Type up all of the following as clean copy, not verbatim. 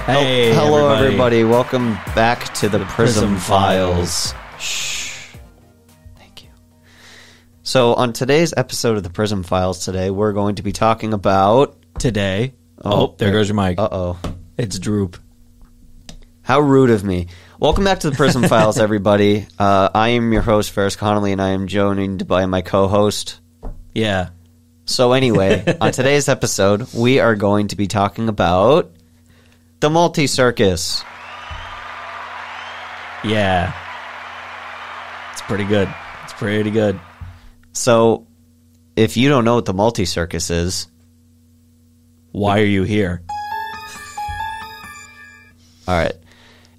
Hey, hello everybody. Welcome back to the Prism Files. Shh. Thank you. So on today's episode of the Prism Files today, we're going to be talking about... Today. Oh, there goes your mic. Uh-oh. It's Droop. How rude of me. Welcome back to the Prism Files, everybody. I am your host, Ferris Connolly, and I am joined by my co-host. Yeah. So anyway, on today's episode, we are going to be talking about the Multi-Circus. Yeah. It's pretty good. It's pretty good. So, if you don't know what the Multi-Circus is... Why are you here? All right.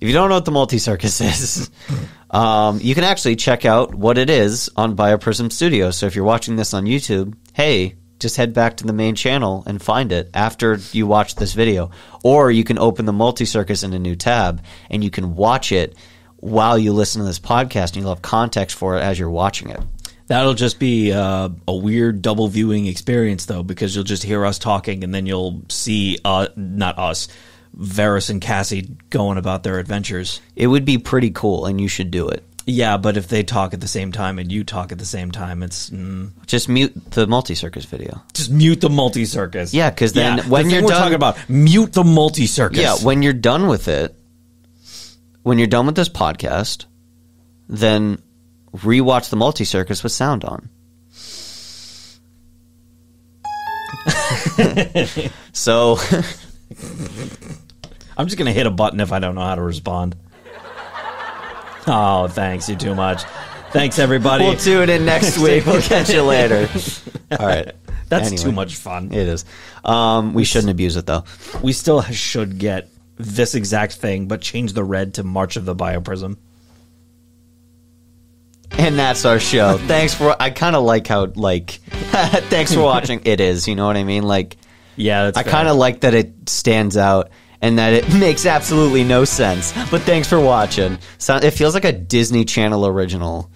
If you don't know what the Multi-Circus is, you can actually check out what it is on Bioprism Studios. So if you're watching this on YouTube, hey, just head back to the main channel and find it after you watch this video. Or you can open the Multi-Circus in a new tab, and you can watch it while you listen to this podcast, and you'll have context for it as you're watching it. That'll just be a weird double viewing experience, though, because you'll just hear us talking, and then you'll see, not us, Varys and Cassie going about their adventures. It would be pretty cool, and you should do it. Yeah, but if they talk at the same time and you talk at the same time, it's... Just mute the Multi-Circus video. Just mute the Multi-Circus. Yeah, because then when you're done... talking about, mute the Multi-Circus. Yeah, when you're done with it, when you're done with this podcast, then rewatch the Multi-Circus with sound on. So... I'm just going to hit a button if I don't know how to respond. Oh, thanks. You're too much. Thanks, everybody. We'll tune in next week. We'll catch you later. All right. That's Anyway. too much fun. It is. We shouldn't abuse it, though. We still should get this exact thing, but change the red to March of the Bioprism. And that's our show. Thanks for... I kind of like how, thanks for watching. It is, you know what I mean? Yeah, that's I fair. kind of like that it stands out and that it makes absolutely no sense. But thanks for watching. So it feels like a Disney Channel original.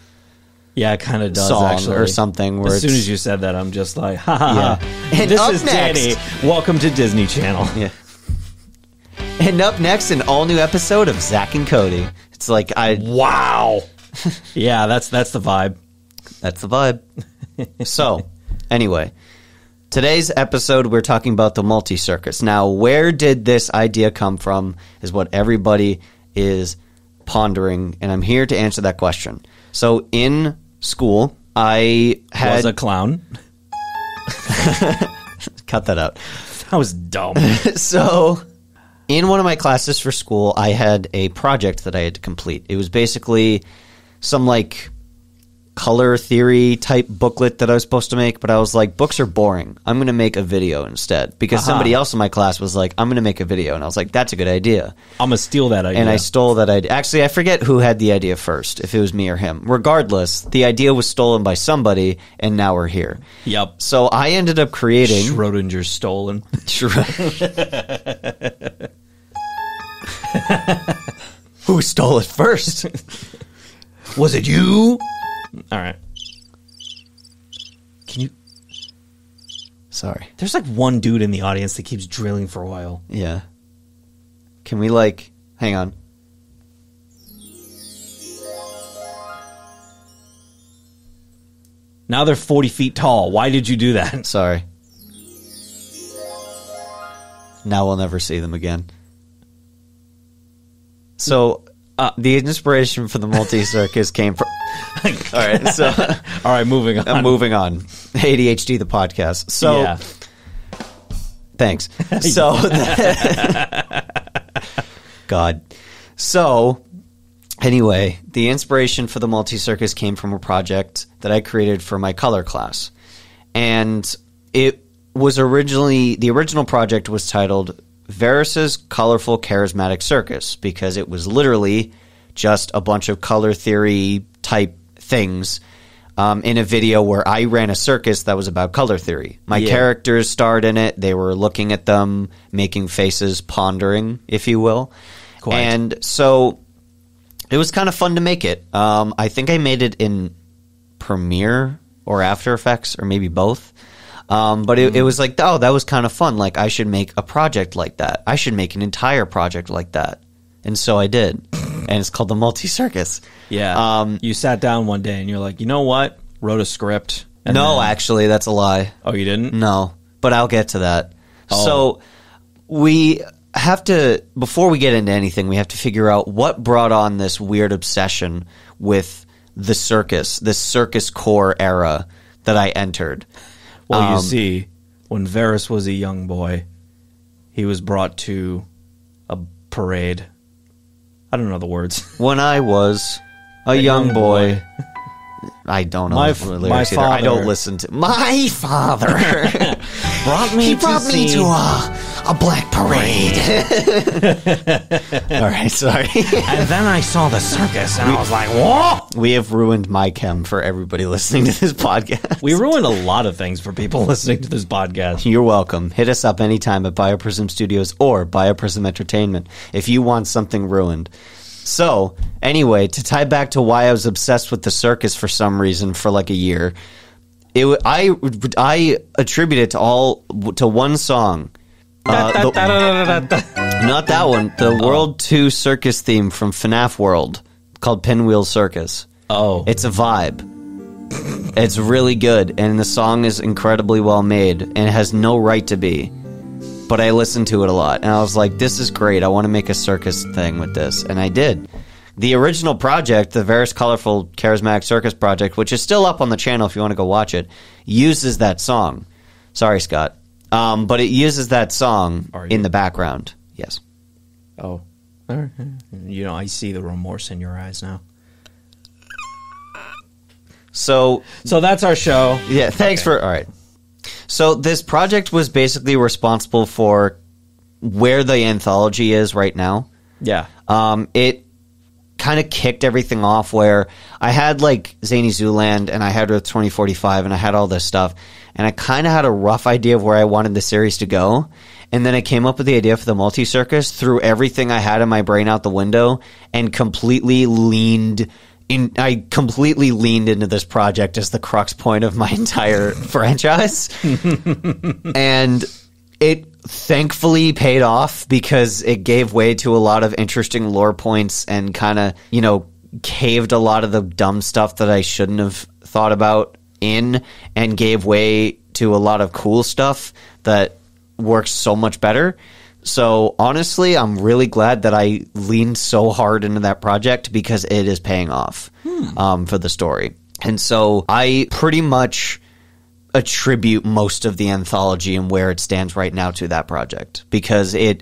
Yeah, it kind of does, song actually. Or something. Where as soon as you said that, I'm just like, ha ha ha. And this up is next, Danny. Welcome to Disney Channel. Yeah. And up next, an all-new episode of Zach and Cody. It's like, Wow. Yeah, that's the vibe. That's the vibe. So, anyway, today's episode, we're talking about the Multi-Circus. Now, where did this idea come from is what everybody is pondering, and I'm here to answer that question. So, in school, I had... Was a clown. Cut that out. That was dumb. So, in one of my classes for school, I had a project that I had to complete. It was basically some, color theory type booklet that I was supposed to make, but I was like, books are boring. I'm going to make a video instead. Because somebody else in my class was like, I'm going to make a video. And I was like, that's a good idea. I'm going to steal that idea. And I stole that idea. Actually, I forget who had the idea first, if it was me or him. Regardless, the idea was stolen by somebody, and now we're here. Yep. So I ended up creating... Schrodinger's stolen. Who stole it first? Was it you? All right. Can you... Sorry. There's one dude in the audience that keeps drilling for a while. Yeah. Can we hang on. Now they're 40 feet tall. Why did you do that? Sorry. Now we'll never see them again. So, the inspiration for the Multi-Circus came from... All right, so... All right, moving on. Moving on. ADHD, the podcast. So... Yeah. Thanks. So... God. So, anyway, the inspiration for the Multi-Circus came from a project that I created for my color class. And it was originally... The original project was titled... Varys's Colorful Charismatic Circus, because it was literally just a bunch of color theory type things in a video where I ran a circus that was about color theory. My characters starred in it. They were looking at them, making faces, pondering, if you will. Quite. And so it was kind of fun to make it. I think I made it in Premiere or After Effects, or maybe both. But it was like, oh, that was kind of fun. Like, I should make a project like that. I should make an entire project like that. And so I did. And it's called the Multi-Circus. Yeah. You sat down one day and you're like, you know what? Wrote a script. Actually, that's a lie. Oh, you didn't? No, but I'll get to that. Oh. So we have to, before we get into anything, we have to figure out what brought on this weird obsession with the circus, this circus core era that I entered. Well, you see, when Varys was a young boy, he was brought to a parade. I don't know the words. When I was a young boy. I don't know the lyrics either. I don't listen to... My father brought me to a black parade. All right, sorry. And then I saw the circus, and I was like, whoa! We have ruined my chem for everybody listening to this podcast. We ruined a lot of things for people listening to this podcast. You're welcome. Hit us up anytime at Bioprism Studios or Bioprism Entertainment if you want something ruined. So, anyway, to tie back to why I was obsessed with the circus for some reason for like a year, I attribute it to one song. Not that one. The World 2 circus theme from FNAF World called Pinwheel Circus. Oh. It's a vibe. It's really good, and the song is incredibly well made, and it has no right to be. But I listened to it a lot, and I was like, this is great. I want to make a circus thing with this, and I did. The original project, the Varys Colorful Charismatic Circus project, which is still up on the channel if you want to go watch it, uses that song. Sorry, Scott. But it uses that song in the background. Yes. Oh. You know, I see the remorse in your eyes now. So that's our show. Yeah, thanks for... All right. So this project was basically responsible for where the anthology is right now. Yeah. It kind of kicked everything off where I had like Zany Zooland and I had Earth 2045 and I had all this stuff. And I kind of had a rough idea of where I wanted the series to go. And then I came up with the idea for the Multi-Circus, threw everything I had in my brain out the window, and completely leaned into this project as the crux point of my entire franchise. And it thankfully paid off because it gave way to a lot of interesting lore points and kind of, caved a lot of the dumb stuff that I shouldn't have thought about in, and gave way to a lot of cool stuff that works so much better. So honestly, I'm really glad that I leaned so hard into that project because it is paying off for the story. And so I pretty much attribute most of the anthology and where it stands right now to that project because it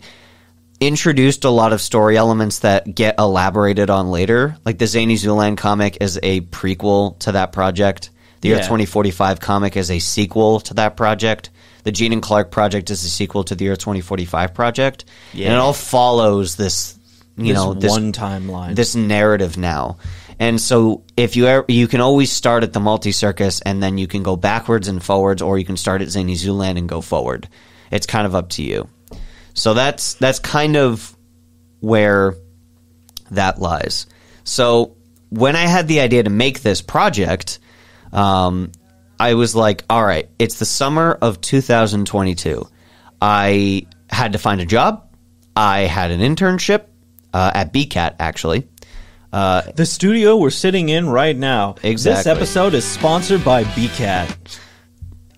introduced a lot of story elements that get elaborated on later. Like the Zany Zooland comic is a prequel to that project. The Earth 2045 comic is a sequel to that project. The Gene and Clark project is a sequel to the Earth 2045 project. Yeah. And it all follows this one timeline. This narrative now. And so if you can always start at the Multi-Circus and then you can go backwards and forwards, or you can start at Zany Zooland and go forward. It's kind of up to you. So that's kind of where that lies. So when I had the idea to make this project, I was like, all right, it's the summer of 2022. I had to find a job. I had an internship at BCAT, actually. The studio we're sitting in right now. Exactly. This episode is sponsored by BCAT.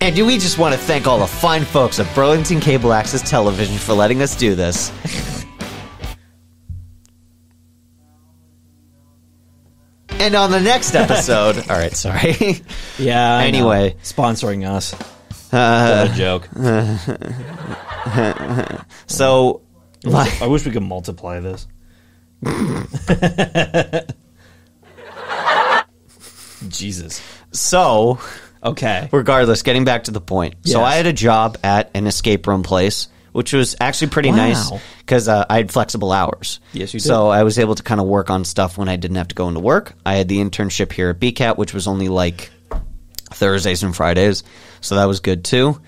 And we just want to thank all the fine folks at Burlington Cable Access Television for letting us do this. And on the next episode... All right, sorry. Yeah, anyway. Sponsoring us. What a joke. So... I wish we could multiply this. Jesus. So... Okay. Regardless, getting back to the point. Yes. So I had a job at an escape room place, which was actually pretty nice because I had flexible hours. Yes, you did. So I was able to kind of work on stuff when I didn't have to go into work. I had the internship here at BCAT, which was only like Thursdays and Fridays. So that was good too.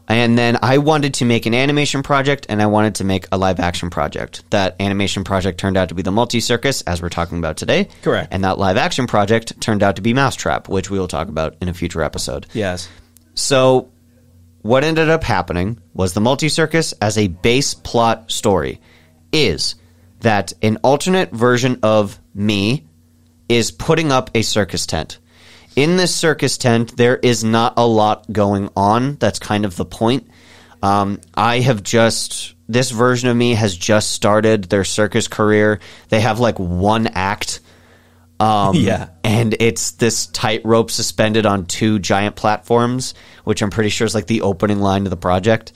And then I wanted to make an animation project, and I wanted to make a live-action project. That animation project turned out to be the Multi-Circus, as we're talking about today. Correct. And that live-action project turned out to be Mousetrap, which we will talk about in a future episode. Yes. So what ended up happening was the Multi-Circus as a base plot story is that an alternate version of me is putting up a circus tent. In this circus tent, there is not a lot going on. That's kind of the point. This version of me has just started their circus career. They have like one act. And it's this tightrope suspended on 2 giant platforms, which I'm pretty sure is like the opening line to the project.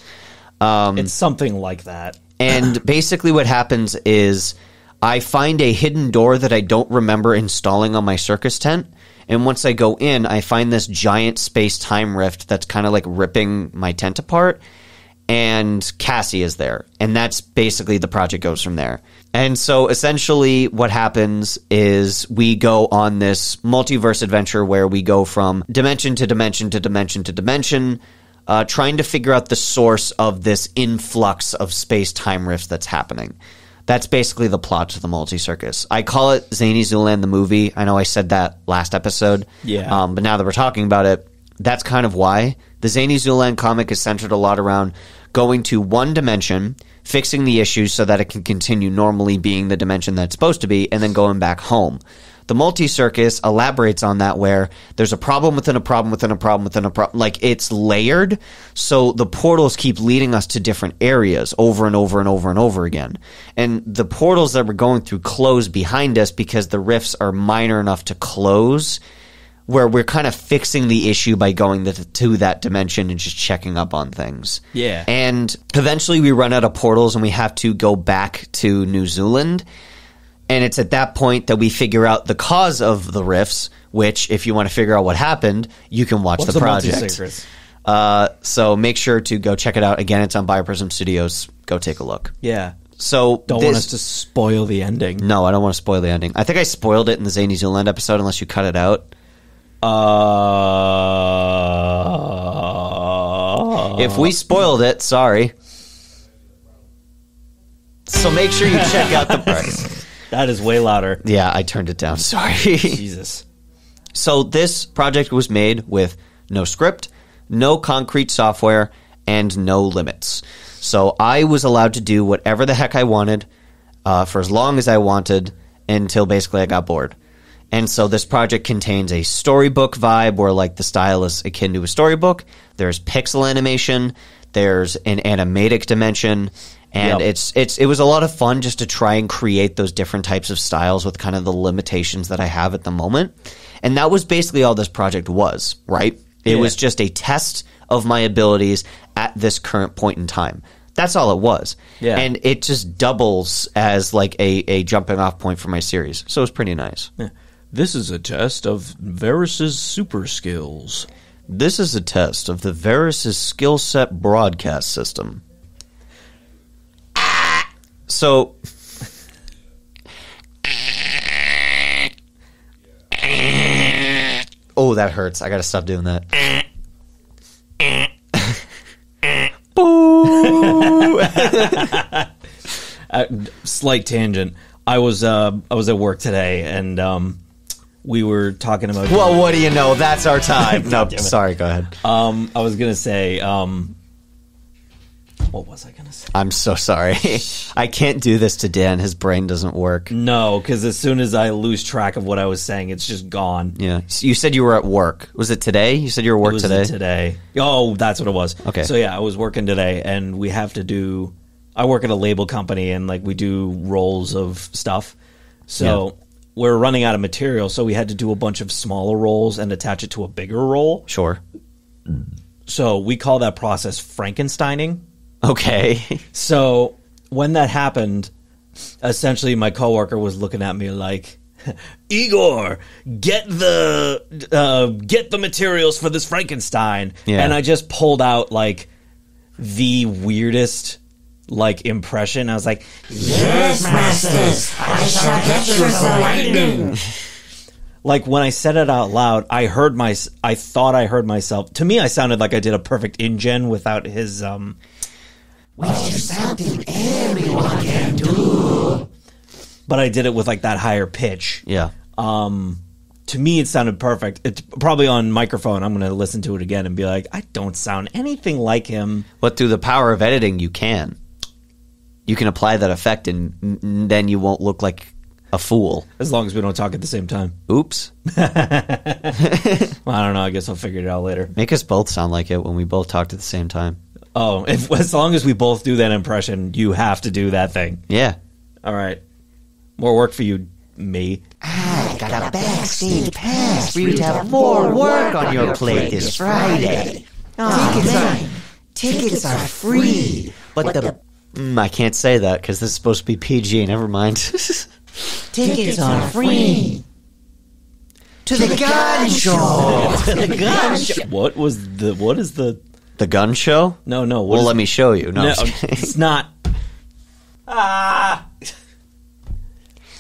It's something like that. And basically what happens is I find a hidden door that I don't remember installing on my circus tent. And once I go in, I find this giant space-time rift that's kind of like ripping my tent apart. And Cassie is there. And that's basically the project goes from there. And so essentially what happens is we go on this multiverse adventure where we go from dimension to dimension to dimension to dimension, trying to figure out the source of this influx of space-time rifts that's happening. That's basically the plot to the Multi-Circus. I call it Zany Zooland the movie. I know I said that last episode. Yeah. But now that we're talking about it, that's kind of why. The Zany Zooland comic is centered a lot around going to one dimension, fixing the issues so that it can continue normally being the dimension that it's supposed to be, and then going back home. The Multi-Circus elaborates on that where there's a problem within a problem within a problem within a problem. Like, it's layered, so the portals keep leading us to different areas over and over and over and over again. And the portals that we're going through close behind us because the rifts are minor enough to close, where we're kind of fixing the issue by going to that dimension and just checking up on things. Yeah. And eventually we run out of portals and we have to go back to New Zealand. And it's at that point that we figure out the cause of the rifts, which, if you want to figure out what happened, you can watch the project. Multi-Circus? So make sure to go check it out. Again, it's on Bioprism Studios. Go take a look. Yeah. So Don't want us to spoil the ending. No, I don't want to spoil the ending. I think I spoiled it in the Zany Zooland episode, unless you cut it out. If we spoiled it, sorry. So make sure you check out the price. That is way louder. Yeah, I turned it down. Sorry. Jesus. So this project was made with no script, no concrete software, and no limits. So I was allowed to do whatever the heck I wanted for as long as I wanted until basically I got bored. And so this project contains a storybook vibe where like the style is akin to a storybook. There's pixel animation. There's an animatic dimension. And it was a lot of fun just to try and create those different types of styles with kind of the limitations that I have at the moment. And that was basically all this project was, right? It was just a test of my abilities at this current point in time. That's all it was. Yeah. And it just doubles as like a jumping off point for my series. So it was pretty nice. Yeah. This is a test of Varys's super skills. This is a test of the Varys's skill set broadcast system. So, oh, that hurts. I gotta stop doing that. Boo! Slight tangent. I was at work today, and we were talking about. Well, what do you know? That's our time. No, sorry. Go ahead. I was gonna say. What was I gonna say? I'm so sorry. I can't do this to Dan. His brain doesn't work. No, because as soon as I lose track of what I was saying, it's just gone. Yeah. You said you were at work. Was it today? You said you were at work today? Today. Oh, that's what it was. Okay. So yeah, I was working today, and we have to do. I work at a label company, and like we do rolls of stuff. So we're running out of material, so we had to do a bunch of smaller rolls and attach it to a bigger roll. Sure. So we call that process Frankensteining. Okay. So when that happened, essentially my coworker was looking at me like, Igor, get the materials for this Frankenstein. Yeah. And I just pulled out like the weirdest like impression. I was like, Yes, masters, I shall get you for lightning. like when I said it out loud, I thought I heard myself. To me, I sounded like I did a perfect InGen without his Which is something everyone can do. but I did it with like that higher pitch. Yeah. to me, it sounded perfect. It's probably on microphone. I'm going to listen to it again and be like, I don't sound anything like him. But through the power of editing, you can. You can apply that effect, and then you won't look like a fool. As long as we don't talk at the same time. Oops. Well, I don't know. I guess I'll figure it out later. Make us both sound like it when we both talked at the same time. Oh, as long as we both do that impression, you have to do that thing. Yeah. All right. More work for you, me. I got a backstage pass for you to have more work on your plate this Friday. Oh, tickets are free, but the I can't say that because this is supposed to be PG. Never mind. tickets are free to the gun show. The gun show. What is the... The gun show? No. Well, let me show you. No, it's not...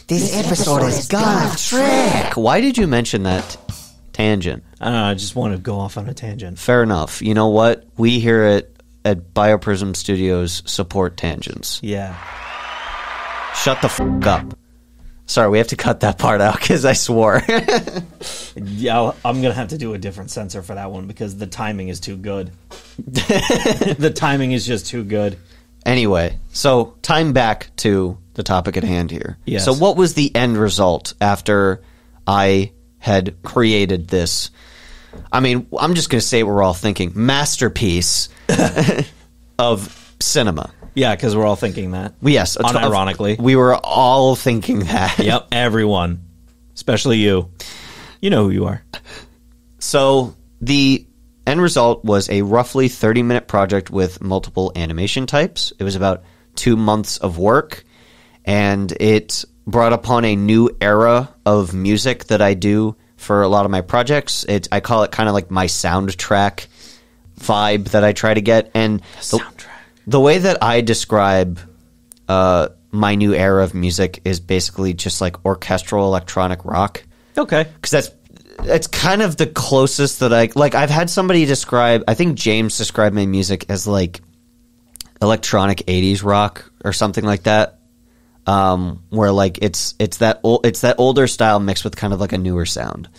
This episode has gone off track. Why did you mention that tangent? I don't know. I just want to go off on a tangent. Fair enough. You know what? We here at Bioprism Studios support tangents. Yeah. Shut the f*** up. Sorry, we have to cut that part out because I swore. Yeah, I'm going to have to do a different censor for that one because the timing is too good. The timing is just too good. Anyway, so time back to the topic at hand here. Yes. So what was the end result after I had created this? I mean, I'm just going to say what we're all thinking. Masterpiece of cinema. Yeah, because we're all thinking that. Yes. Unironically. We were all thinking that. Yep, everyone. Especially you. You know who you are. So the end result was a roughly 30-minute project with multiple animation types. It was about 2 months of work, and it brought upon a new era of music that I do for a lot of my projects. I call it kind of like my soundtrack vibe that I try to get. And the way that I describe my new era of music is basically just like orchestral electronic rock. Okay. Because that's kind of the closest that I've had somebody describe, I think James described my music as like electronic 80s rock or something like that. Where like it's that older style mixed with kind of like a newer sound.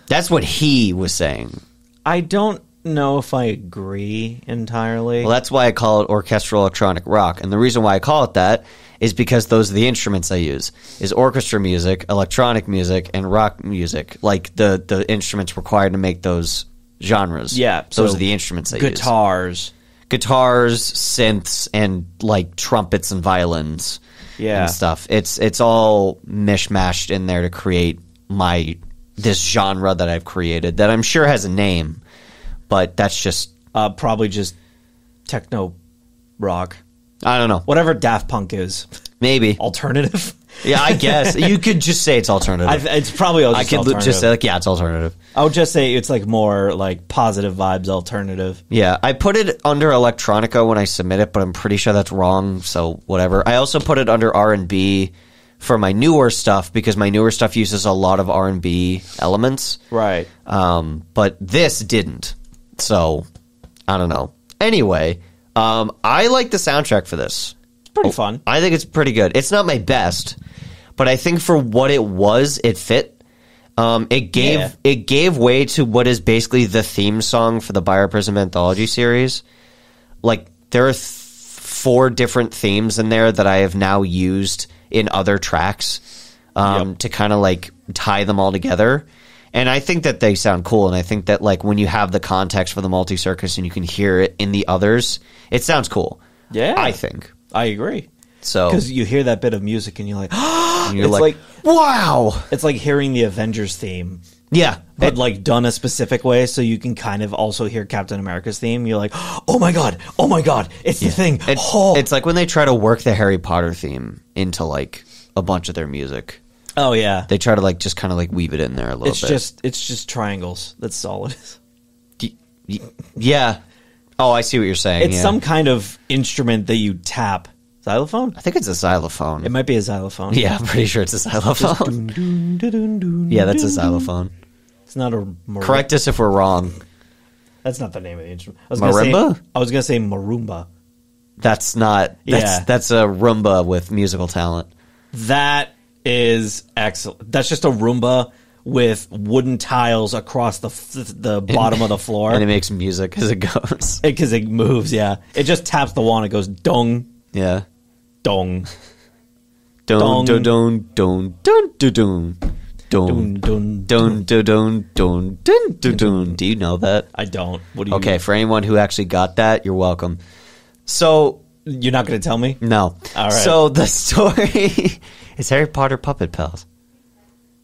That's what he was saying. I don't know if I agree entirely. Well, that's why I call it orchestral electronic rock. And the reason why I call it that is because those are the instruments I use. Is orchestra music, electronic music, and rock music. Like the instruments required to make those genres. Yeah. Those are the instruments I use. Guitars, synths, and like trumpets and violins. Yeah. And stuff. It's all mishmashed in there to create this genre that I've created that I'm sure has a name. But that's just... probably just techno rock. I don't know. Whatever Daft Punk is. Maybe. Alternative? Yeah, I guess. You could just say it's alternative. It's probably I could just say, like, yeah, it's alternative. I would just say it's like more like positive vibes alternative. Yeah, I put it under electronica when I submit it, but I'm pretty sure that's wrong, so whatever. I also put it under R&B for my newer stuff because my newer stuff uses a lot of R&B elements. Right. But this didn't. So, I don't know. Anyway, I like the soundtrack for this. It's pretty fun. I think it's pretty good. It's not my best, but I think for what it was, it fit. It gave way to what is basically the theme song for the Bioprism Anthology series. Like, there are 4 different themes in there that I have now used in other tracks to kind of like tie them all together. And I think that they sound cool, and I think that like when you have the context for the Multi-Circus and you can hear it in the others, it sounds cool. Yeah. I think. I agree. So because you hear that bit of music and you're like, and you're it's like, wow! It's like hearing the Avengers theme. Yeah. But like done a specific way so you can kind of also hear Captain America's theme. You're like, oh my god, it's the thing. It's like when they try to work the Harry Potter theme into like a bunch of their music. Oh yeah, they try to like just kind of like weave it in there a little bit. It's just triangles. That's all it is. Yeah. Oh, I see what you're saying. It's some kind of instrument that you tap. Xylophone? I think it's a xylophone. It might be a xylophone. Yeah, I'm pretty sure it's a xylophone. Yeah, that's a xylophone. It's not a marimba. Correct us if we're wrong. That's not the name of the instrument. Marimba? I was going to say maroomba. That's not. That's a Roomba with musical talent. That is excellent. That's just a Roomba with wooden tiles across the bottom of the floor. And it makes music as it goes. Because it moves, yeah. It just taps the wall and it goes dong, Yeah. dong, Don, Dong. don, don, don, don, don, don, dun, dun. don, don, don, don, don, don, don. Do you know that? I don't. What do you Okay, mean? for anyone who actually got that, you're welcome. So, You're not going to tell me? no. All right. So, the story is Harry Potter Puppet Pals.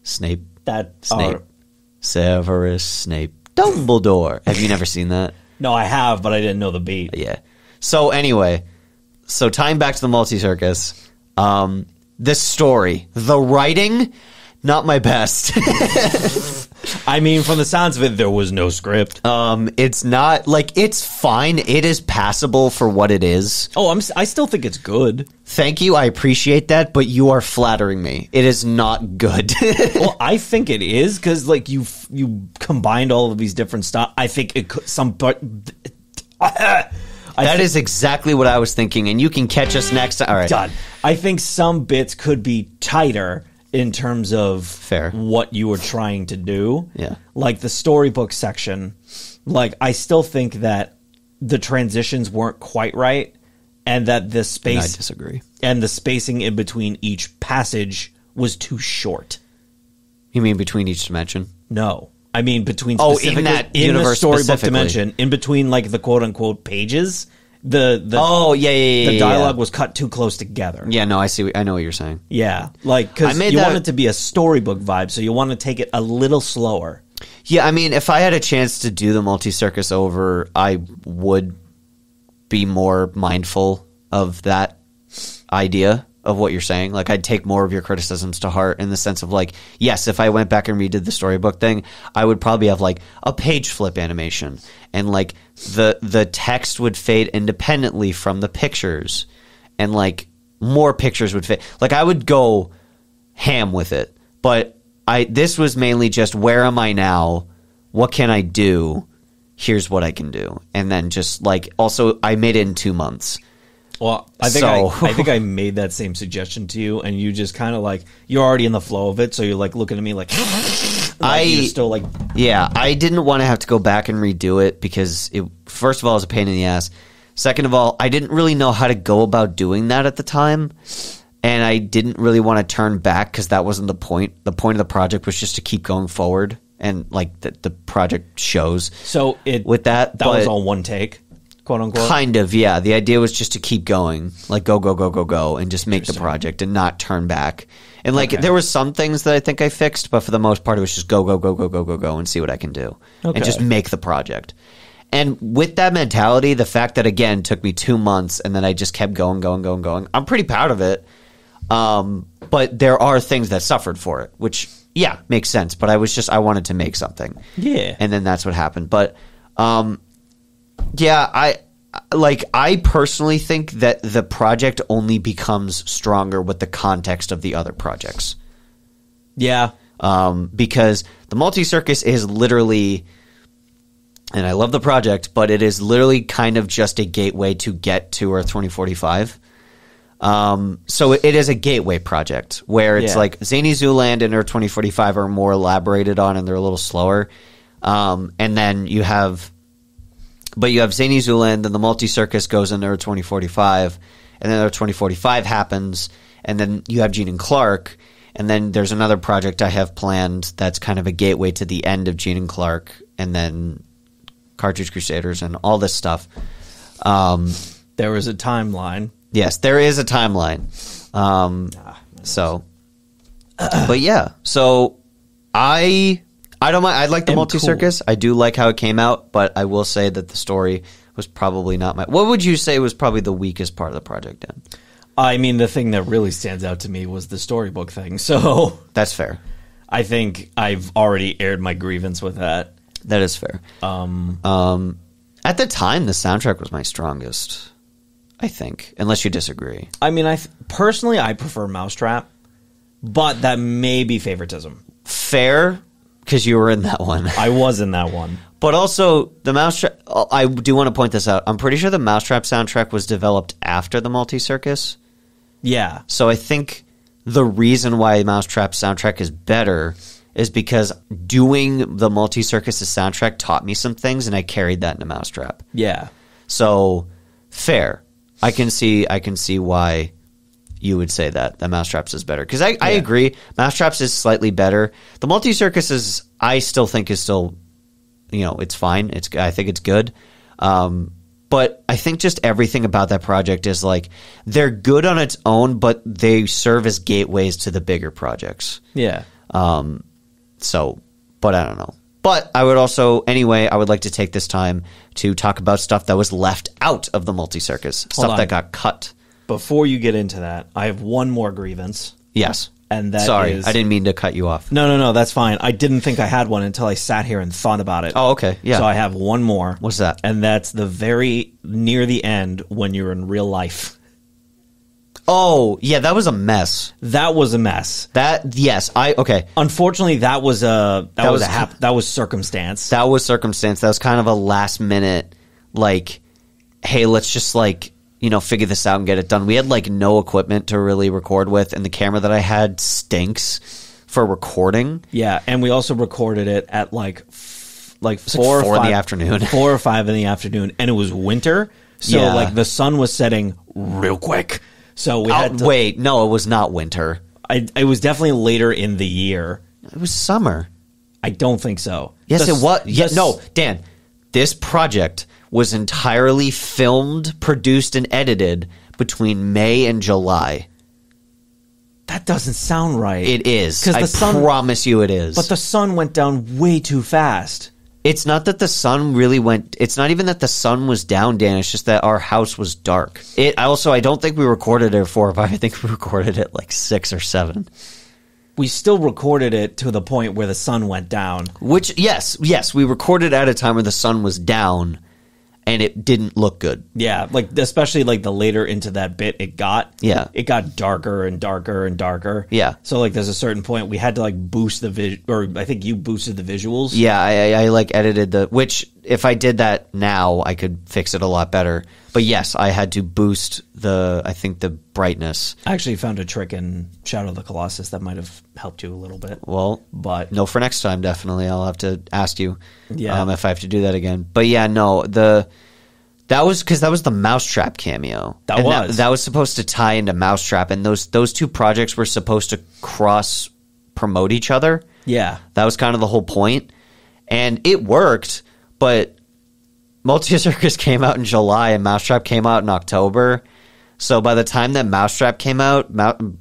Snape, Snape. Severus Snape, Dumbledore. Have you never seen that? No, I have, but I didn't know the beat. Yeah. So, anyway, tying back to the Multi-Circus, the story, the writing, not my best. I mean, from the sounds of it, there was no script. It's not like it's fine. It is passable for what it is. Oh, I still think it's good. Thank you. I appreciate that, but you are flattering me. It is not good. Well, I think it is because like you combined all of these different stuff. I think it could That is exactly what I was thinking, and you can catch us next time. All right. done. I think some bits could be tighter in terms of Fair. what you were trying to do. Yeah. Like the storybook section. Like I still think that the transitions weren't quite right, and that the I space disagree. and the spacing in between each passage was too short. You mean between each dimension? No. I mean between Oh, in specifically that in the universe storybook specifically. dimension, in between like the quote unquote pages, the Oh, yeah. the dialogue was cut too close together. Yeah, no, I see. I know what you're saying. Yeah, like because I made you that- want it to be a storybook vibe, so you want to take it a little slower. Yeah, I mean, if I had a chance to do the Multi-Circus over, I would be more mindful of that idea of what you're saying. Like, I'd take more of your criticisms to heart in the sense of, like, yes, if I went back and redid the storybook thing, I would probably have, like, a page flip animation. And, like, the text would fade independently from the pictures. And, like, more pictures would fade. Like, I would go ham with it. But this was mainly just, where am I now? What can I do? Here's what I can do. And then just, like, also, I made it in 2 months. Well, I think So- I think I made that same suggestion to you, and you just kind of like you're already in the flow of it, so you're like looking at me like, you're still like, Yeah, I didn't want to have to go back and redo it because it, first of all, it was a pain in the ass. Second of all, I didn't really know how to go about doing that at the time. And I didn't really want to turn back because that wasn't the point. The point of the project was just to keep going forward. And like the project shows. so it With that, that was but- all one take, quote unquote. Kind of, yeah. The idea was just to keep going, like go, and just make the project and not turn back. And like Okay. there were some things that I think I fixed, but for the most part, it was just go, and see what I can do, Okay. and just make the project. And with that mentality, the fact that again took me 2 months, and then I just kept going, I'm pretty proud of it. But there are things that suffered for it, which yeah makes sense. But I wanted to make something, Yeah. and then that's what happened. But yeah, I personally think that the project only becomes stronger with the context of the other projects. Yeah. Because the Multi-Circus is literally, and I love the project, but it is literally kind of just a gateway to get to Earth 2045. So it is a gateway project where it's Yeah. like Zany Zooland and Earth 2045 are more elaborated on and they're a little slower. And then you have Zany Zooland, then the Multi-Circus goes into Earth 2045, and then Earth 2045 happens, and then you have Gene and Clark, and then there's another project I have planned that's kind of a gateway to the end of Gene and Clark, and then Cartridge Crusaders and all this stuff. There was a timeline. Yes, there is a timeline. But yeah, so I don't mind. I like the And Multi-Circus. I do like how it came out, but I will say that the story was probably not my. What would you say was probably the weakest part of the project? Then I mean, the thing that really stands out to me was the storybook thing. So that's fair. I think I've already aired my grievance with that. That is fair. At the time, the soundtrack was my strongest. I think, unless you disagree. I mean, personally, I prefer Mousetrap, but that may be favoritism. Fair, because you were in that one. I was in that one. But also, the Mousetrap, I do want to point this out. I'm pretty sure the Mousetrap soundtrack was developed after the Multi-Circus. Yeah. So I think the reason why Mousetrap's soundtrack is better is because doing the Multi-Circus's soundtrack taught me some things, and I carried that into Mousetrap. Yeah. So fair. I can see why you would say that Mousetraps is better, because I agree. Mousetraps is slightly better. The Multi-Circus is, I still think, is still, it's fine. I think it's good. But I think just everything about that project is like, they're good on its own, but they serve as gateways to the bigger projects. Yeah. So, but I don't know. But I would also, anyway, I would like to take this time to talk about stuff that was left out of the Multi-Circus, stuff that got cut. Before you get into that, I have one more grievance. Yes. And that Sorry, is... I didn't mean to cut you off. No, that's fine. I didn't think I had one until I sat here and thought about it. Oh, okay. Yeah. So I have one more. What's that? And that's the very near the end when you're in real life. Oh, yeah, that was a mess. That was a mess. Okay. Unfortunately, that was circumstance. That was circumstance. That was kind of a last minute, like, hey, let's just figure this out and get it done. We had no equipment to really record with, and the camera that I had stinks for recording. Yeah, and we also recorded it at 4 or 5 in the afternoon. 4 or 5 in the afternoon, and it was winter, so the sun was setting real quick. So we had to, wait, no, it was not winter. It was definitely later in the year. It was summer. I don't think so. Yes, it was. No, Dan, this project was entirely filmed, produced, and edited between May and July. That doesn't sound right. It is. I promise you it is. But the sun went down way too fast. It's not that the sun really went... It's not even that the sun was down, Dan. It's just that our house was dark. I don't think we recorded it at 4 or 5. I think we recorded it 6 or 7. We still recorded it to the point where the sun went down. Which, yes, we recorded at a time where the sun was down, and it didn't look good. Yeah, especially the later into that bit it got. Yeah. It got darker and darker and darker. Yeah. So there's a certain point we had to boost the or I think you boosted the visuals. Yeah, I edited which if I did that now I could fix it a lot better. But yes, I had to boost the brightness. I actually found a trick in Shadow of the Colossus that might have helped you a little bit. Well, but no, for next time definitely I'll have to ask you if I have to do that again. But yeah, no, that was because that was the Mousetrap cameo. That was supposed to tie into Mousetrap, and those two projects were supposed to cross promote each other. Yeah, that was kind of the whole point, and it worked. But Multi-Circus came out in July, and Mousetrap came out in October. So by the time that Mousetrap came out,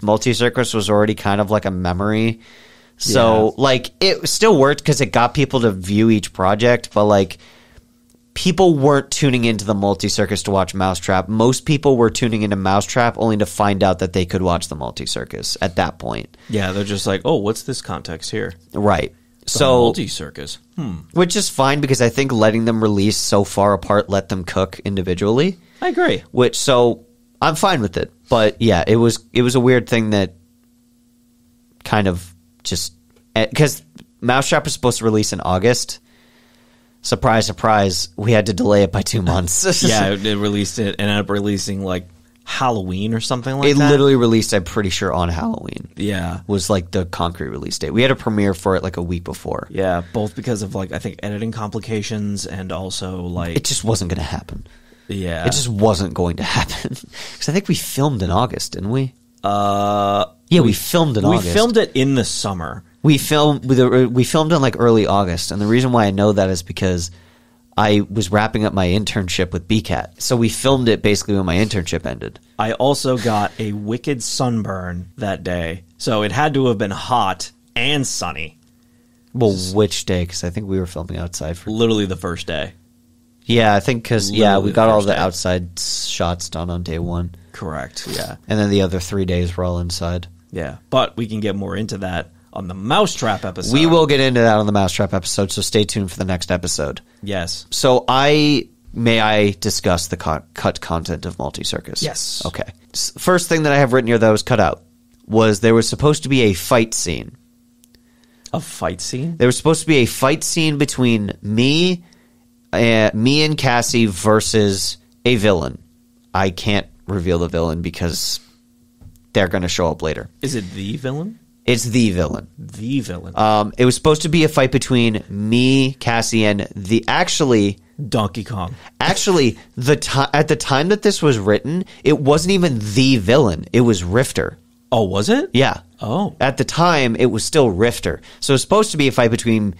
Multi-Circus was already kind of like a memory. So it still worked because it got people to view each project, but people weren't tuning into the Multi-Circus to watch Mousetrap. Most people were tuning into Mousetrap only to find out that they could watch the Multi-Circus at that point. Yeah, they're just like, oh, what's this context here? Right. The Multi-Circus. Which is fine because I think letting them release so far apart let them cook individually. I agree. So I'm fine with it. But yeah, it was a weird thing that kind of just... Because Mousetrap was supposed to release in August. Surprise, surprise, we had to delay it by 2 months. Yeah, it ended up releasing Halloween or something like that. It literally released, I'm pretty sure, on Halloween. Yeah. Was the concrete release date. We had a premiere for it a week before. Yeah, both because of I think editing complications and also it just wasn't going to happen. Yeah. It just wasn't going to happen. Because I think we filmed in August, didn't we? Yeah, we filmed in August. We filmed it in the summer. We filmed in early August, and the reason why I know that is because I was wrapping up my internship with BCAT. So we filmed it basically when my internship ended. I also got a wicked sunburn that day. So it had to have been hot and sunny. Well, which day? Because I think we were filming outside for... Literally the first day. Yeah, I think because, we got all the outside shots done on day 1. Correct, yeah. And then the other 3 days were all inside. Yeah, but we can get more into that on the Mousetrap episode. We will get into that on the Mousetrap episode, so stay tuned for the next episode. Yes. So may I discuss the cut content of Multi-Circus? Yes. Okay. First thing that I have written here that was cut out was there was supposed to be a fight scene. A fight scene? There was supposed to be a fight scene between me and Cassie versus a villain. I can't reveal the villain because they're going to show up later. Is it the villain? It's the villain. The villain. It was supposed to be a fight between me, Cassie, and Donkey Kong. Actually, at the time that this was written, it wasn't even the villain. It was Rifter. Oh, was it? Yeah. Oh. At the time, it was still Rifter. So it was supposed to be a fight between,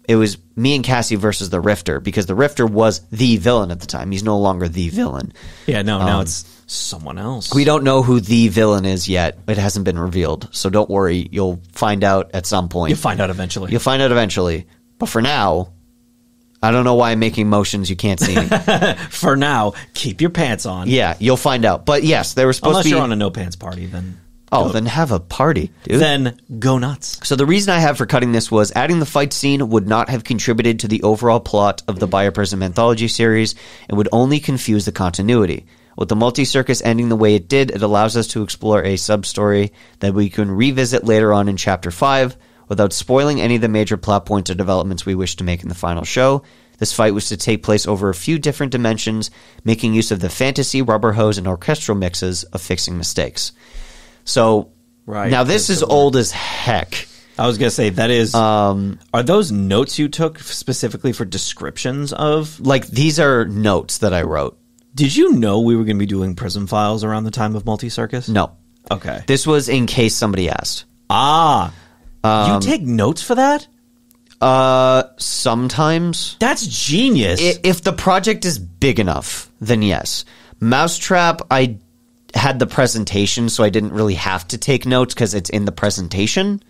it was me and Cassie versus the Rifter, because the Rifter was the villain at the time. He's no longer the villain. Yeah, no, now it's someone else. We don't know who the villain is yet. It hasn't been revealed. So don't worry. You'll find out at some point. You'll find out eventually. You'll find out eventually. But for now, I don't know why I'm making motions you can't see me. For now, keep your pants on. Yeah, you'll find out. But yes, they were supposed Unless to be... you're on a no pants party, then... then have a party, dude. Then go nuts. So the reason I have for cutting this was adding the fight scene would not have contributed to the overall plot of the Bioprism anthology series and would only confuse the continuity. With the Multi-Circus ending the way it did, it allows us to explore a sub-story that we can revisit later on in Chapter 5 without spoiling any of the major plot points or developments we wish to make in the final show. This fight was to take place over a few different dimensions, making use of the fantasy, rubber hose, and orchestral mixes of fixing mistakes. So, now this is old as heck. I was going to say, that is... are those notes you took specifically for descriptions of... Like, these are notes that I wrote. Did you know we were going to be doing Prism files around the time of Multi-Circus? No. Okay. This was in case somebody asked. You take notes for that? Sometimes. That's genius. If the project is big enough, then yes. Mousetrap, I had the presentation, so I didn't really have to take notes because it's in the presentation.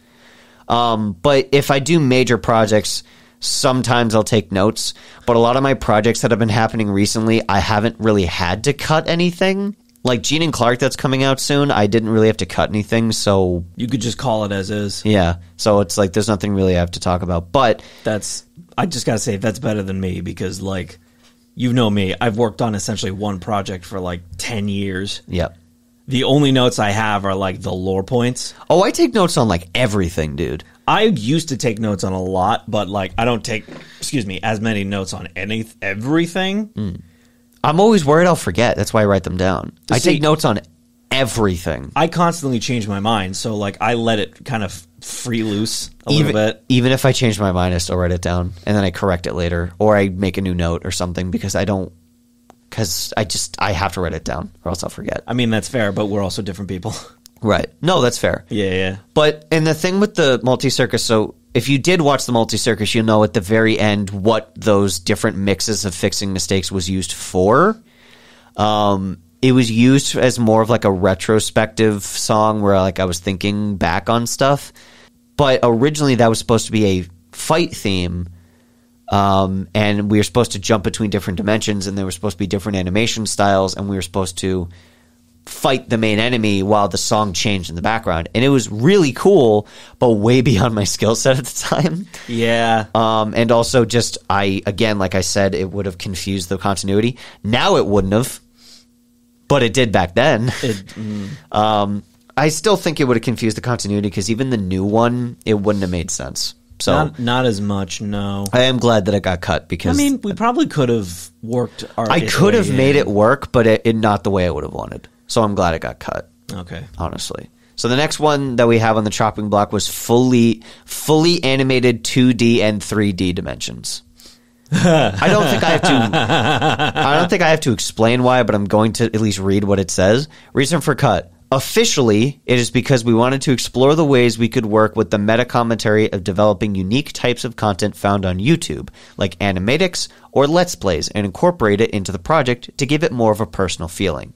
But if I do major projects... Sometimes I'll take notes, but a lot of my projects that have been happening recently, I haven't really had to cut anything. Like Gene and Clark that's coming out soon, I didn't really have to cut anything, so... You could just call it as is. Yeah, so it's like there's nothing really I have to talk about, but... I just gotta say, that's better than me, because, like, you know me, I've worked on essentially one project for, like, 10 years. Yep. The only notes I have are, like, the lore points. Oh, I take notes on, like, everything, dude. I used to take notes on a lot, but like I don't take, as many notes on everything. I'm always worried I'll forget. That's why I write them down. I take notes on everything. I constantly change my mind, so like I let it kind of free loose a little bit. Even if I change my mind, I still write it down, and then I correct it later, or I make a new note or something because I have to write it down, or else I'll forget. I mean, that's fair, but we're also different people. Right. No, that's fair. Yeah. But, and the thing with the Multi-Circus, so if you did watch the Multi-Circus, you'll know at the very end what those different mixes of fixing mistakes was used for. It was used as more of like a retrospective song where like I was thinking back on stuff. But originally that was supposed to be a fight theme. And we were supposed to jump between different dimensions, and there were supposed to be different animation styles, and we were supposed to fight the main enemy while the song changed in the background. And it was really cool, but way beyond my skill set at the time. Yeah. And also just, again, like I said, it would have confused the continuity. Now it wouldn't have, but it did back then. I still think it would have confused the continuity because even the new one, it wouldn't have made sense. So not as much, no. I am glad that it got cut because... I mean, we probably could have worked our... I could have made it work, but it not the way I would have wanted. So I'm glad it got cut. Okay. Honestly. So the next one that we have on the chopping block was fully animated 2D and 3D dimensions. I don't think I have to explain why, but I'm going to at least read what it says. Reason for cut. Officially, it is because we wanted to explore the ways we could work with the meta commentary of developing unique types of content found on YouTube, like animatics or Let's Plays, and incorporate it into the project to give it more of a personal feeling.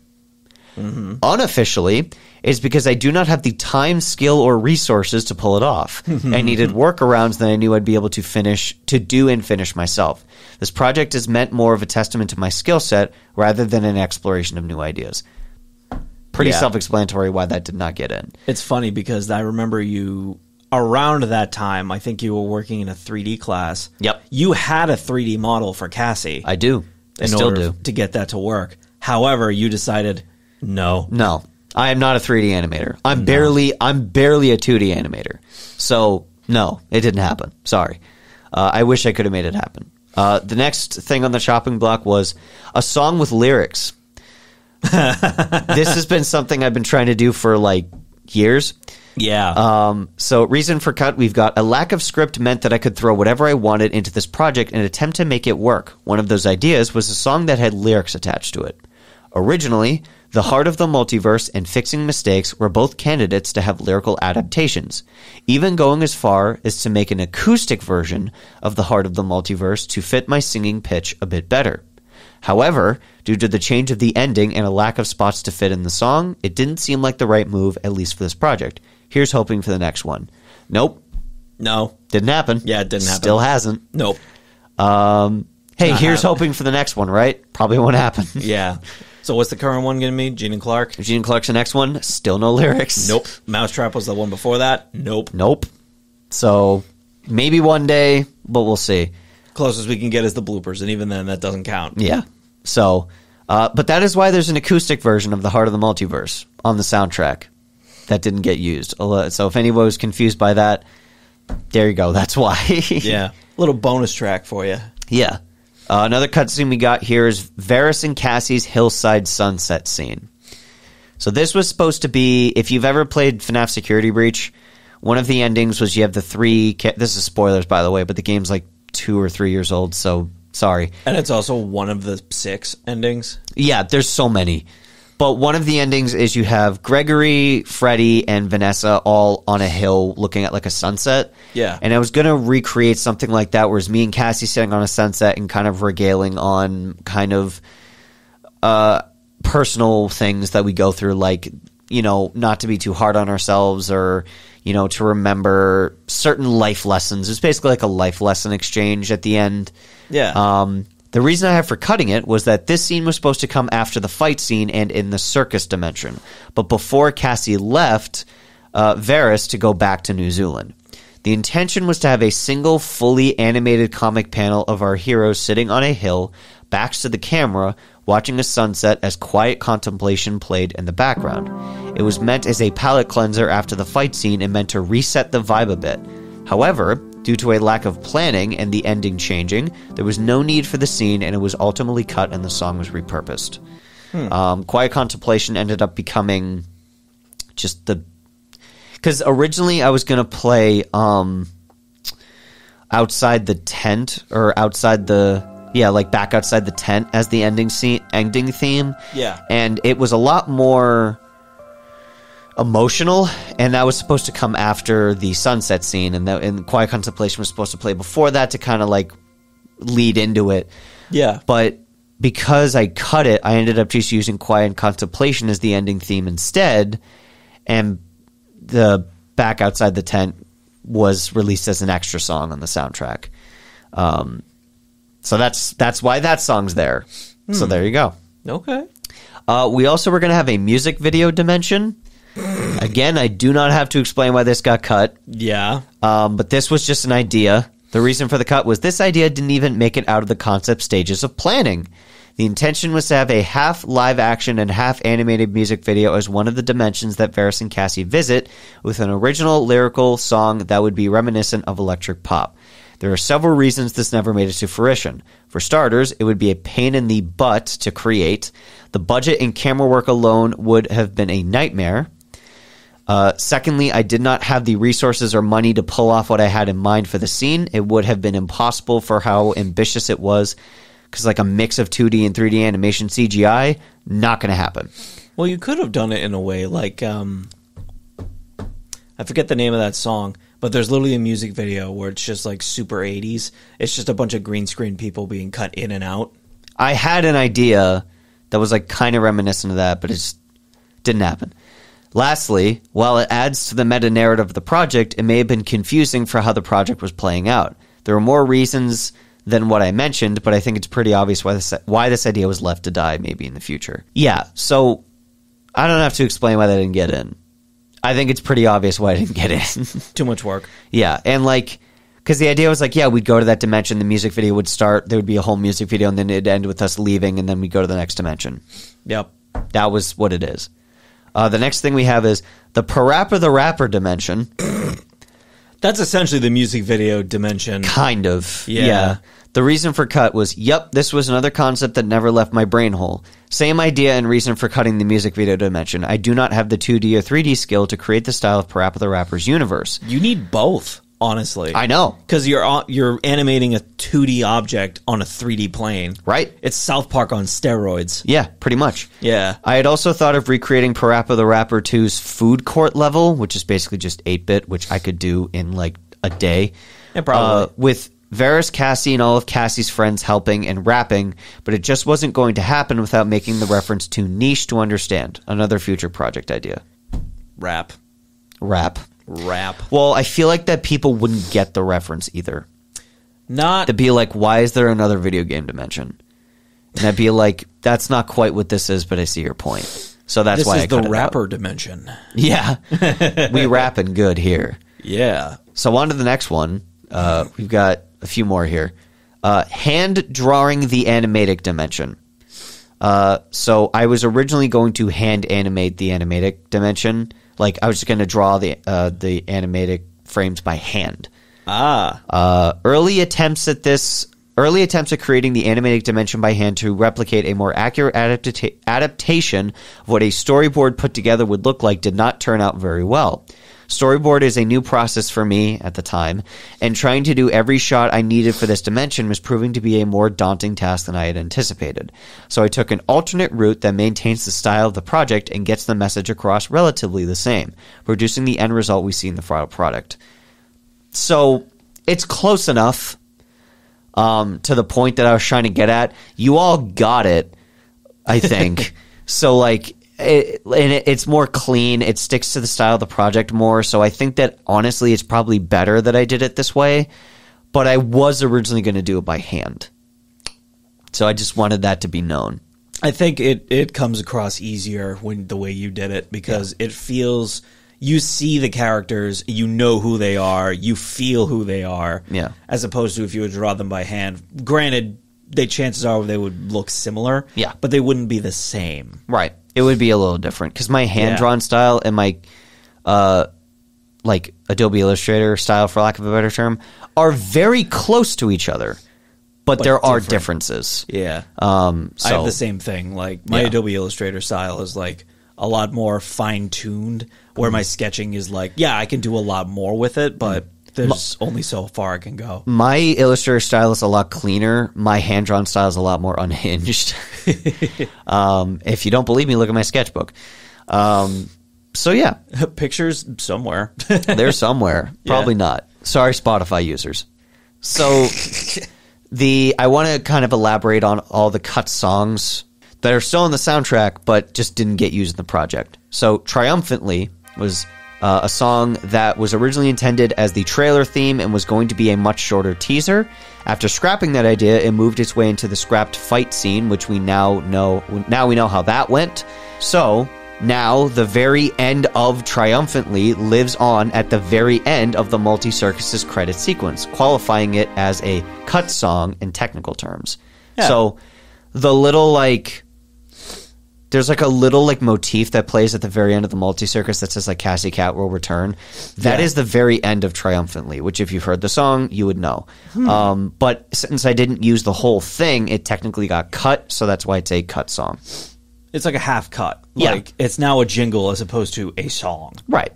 Mm-hmm. Unofficially, it is because I do not have the time, skill, or resources to pull it off. I needed workarounds that I knew I'd be able to do and finish myself. This project is meant more of a testament to my skill set rather than an exploration of new ideas. Pretty self-explanatory why that did not get in. It's funny because I remember you around that time. I think you were working in a 3D class. Yep. You had a 3D model for Cassie. I do. I still do. To get that to work. However, you decided no. I am not a 3D animator. I'm barely a 2D animator. So no, it didn't happen. Sorry. I wish I could have made it happen. The next thing on the chopping block was a song with lyrics. This has been something I've been trying to do for like years. Yeah. So reason for cut, we've got a lack of script meant that I could throw whatever I wanted into this project and attempt to make it work. One of those ideas was a song that had lyrics attached to it. Originally, The Heart of the Multiverse and Fixing Mistakes were both candidates to have lyrical adaptations, even going as far as to make an acoustic version of The Heart of the Multiverse to fit my singing pitch a bit better. However, due to the change of the ending and a lack of spots to fit in the song, it didn't seem like the right move, at least for this project. Here's hoping for the next one. Nope. No. Didn't happen. Yeah, it didn't happen. Still hasn't. Nope. Hey, here's hoping for the next one, right? Probably won't happen. Yeah. So what's the current one going to be? Gene and Clark? Gene and Clark's the next one. Still no lyrics. Nope. Mousetrap was the one before that? Nope. Nope. So maybe one day, but we'll see. Closest we can get is the bloopers, and even then, that doesn't count. Yeah. So, but that is why there's an acoustic version of The Heart of the Multiverse on the soundtrack that didn't get used. So if anyone was confused by that, there you go. That's why. Yeah. Little bonus track for you. Yeah. Another cutscene we got here is Varys and Cassie's hillside sunset scene. So this was supposed to be, if you've ever played FNAF Security Breach, one of the endings was you have the three... This is spoilers, by the way, but the game's like 2 or 3 years old, so sorry. And it's also one of the 6 endings? Yeah, there's so many. But one of the endings is you have Gregory, Freddy, and Vanessa all on a hill looking at like a sunset. Yeah. And I was going to recreate something like that, where it's me and Cassie sitting on a sunset and kind of regaling on kind of personal things that we go through, like, you know, not to be too hard on ourselves, or, you know, to remember certain life lessons. It's basically like a life lesson exchange at the end. Yeah. The reason I have for cutting it was that this scene was supposed to come after the fight scene and in the circus dimension, but before Cassie left Varys to go back to New Zealand. The intention was to have a single fully animated comic panel of our heroes sitting on a hill, backs to the camera, watching a sunset as quiet contemplation played in the background. It was meant as a palate cleanser after the fight scene and meant to reset the vibe a bit. However, due to a lack of planning and the ending changing, there was no need for the scene, and it was ultimately cut and the song was repurposed. Quiet Contemplation ended up becoming just the... Because originally I was going to play outside the tent, or outside the... Yeah, like back outside the tent as the ending theme. Yeah. And it was a lot more emotional, and that was supposed to come after the sunset scene, and Quiet Contemplation was supposed to play before that to kind of like lead into it. Yeah. But because I cut it, I ended up just using Quiet Contemplation as the ending theme instead, and the Back Outside the Tent was released as an extra song on the soundtrack. So that's why that song's there. So there you go. Okay. We also were going to have a music video dimension. Again, I do not have to explain why this got cut. Yeah. But this was just an idea. The reason for the cut was this idea didn't even make it out of the concept stages of planning. The intention was to have a half live action and half animated music video as one of the dimensions that Varys and Cassie visit, with an original lyrical song that would be reminiscent of electric pop. There are several reasons this never made it to fruition. For starters, it would be a pain in the butt to create. The budget and camera work alone would have been a nightmare. Secondly, I did not have the resources or money to pull off what I had in mind for the scene. It would have been impossible for how ambitious it was, because like a mix of 2D and 3D animation CGI, not going to happen. Well, you could have done it in a way like, I forget the name of that song, but there's literally a music video where it's just like super 80s. It's just a bunch of green screen people being cut in and out. I had an idea that was like kind of reminiscent of that, but it just didn't happen. Lastly, while it adds to the meta-narrative of the project, it may have been confusing for how the project was playing out. There are more reasons than what I mentioned, but I think it's pretty obvious why this idea was left to die maybe in the future. Yeah, so I don't have to explain why they didn't get in. I think it's pretty obvious why I didn't get in. Too much work. Yeah, and like, because the idea was like, yeah, we'd go to that dimension, the music video would start, there would be a whole music video, and then it'd end with us leaving, and then we'd go to the next dimension. Yep. That was what it is. The next thing we have is the Parappa the Rapper dimension. That's essentially the music video dimension. Kind of. Yeah. The reason for cut was, yep, this was another concept that never left my brain hole. Same idea and reason for cutting the music video dimension. I do not have the 2D or 3D skill to create the style of Parappa the Rapper's universe. You need both, honestly. I know. Because you're animating a 2D object on a 3D plane. Right. It's South Park on steroids. Yeah, pretty much. Yeah. I had also thought of recreating Parappa the Rapper 2's food court level, which is basically just 8-bit, which I could do in like a day. Yeah, probably. With Varys, Cassie, and all of Cassie's friends helping and rapping, but it just wasn't going to happen without making the reference too niche to understand. Another future project idea. Rap. Well, I feel like that people wouldn't get the reference either. Not... To be like, why is there another video game dimension? And I'd be like, that's not quite what this is, but I see your point. So that's why I cut This is it the rapper out. dimension. Yeah. We rapping good here. Yeah. So on to the next one. We've got a few more here. Hand drawing the animatic dimension. So I was originally going to hand animate the animatic dimension. Like I was just going to draw the animatic frames by hand. Early attempts at creating the animatic dimension by hand to replicate a more accurate adaptation of what a storyboard put together would look like did not turn out very well. Storyboard is a new process for me at the time, and trying to do every shot I needed for this dimension was proving to be a more daunting task than I had anticipated. So I took an alternate route that maintains the style of the project and gets the message across relatively the same, producing the end result we see in the final product. So it's close enough to the point that I was trying to get at. You all got it, I think. So like... it's more clean. It sticks to the style of the project more. So I think that honestly, it's probably better that I did it this way. But I was originally going to do it by hand. So I just wanted that to be known. I think it comes across easier when the way you did it because it feels you see the characters, you know who they are, you feel who they are. Yeah. As opposed to if you would draw them by hand. Granted, chances are they would look similar. Yeah. But they wouldn't be the same. Right. It would be a little different because my hand-drawn style and my like Adobe Illustrator style, for lack of a better term, are very close to each other, but there are differences. Yeah. So I have the same thing. Like my Adobe Illustrator style is like a lot more fine-tuned, where my sketching is like, I can do a lot more with it, but there's only so far I can go. My Illustrator style is a lot cleaner. My hand-drawn style is a lot more unhinged. If you don't believe me, look at my sketchbook. So yeah. Pictures somewhere. They're somewhere. Probably not. Sorry, Spotify users. So I want to kind of elaborate on all the cut songs that are still on the soundtrack, but just didn't get used in the project. So Triumphantly was... a song that was originally intended as the trailer theme and was going to be a much shorter teaser. After scrapping that idea, it moved its way into the scrapped fight scene, which we now know how that went. So, now the very end of Triumphantly lives on at the very end of the Multi-Circus's credit sequence, qualifying it as a cut song in technical terms. Yeah. So, the little, there's a little motif that plays at the very end of the Multi-Circus that says Cassie Cat will return. That is the very end of Triumphantly, which if you've heard the song, you would know. But since I didn't use the whole thing, it technically got cut, so that's why it's a cut song. It's like a half cut. Yeah. It's now a jingle as opposed to a song. Right.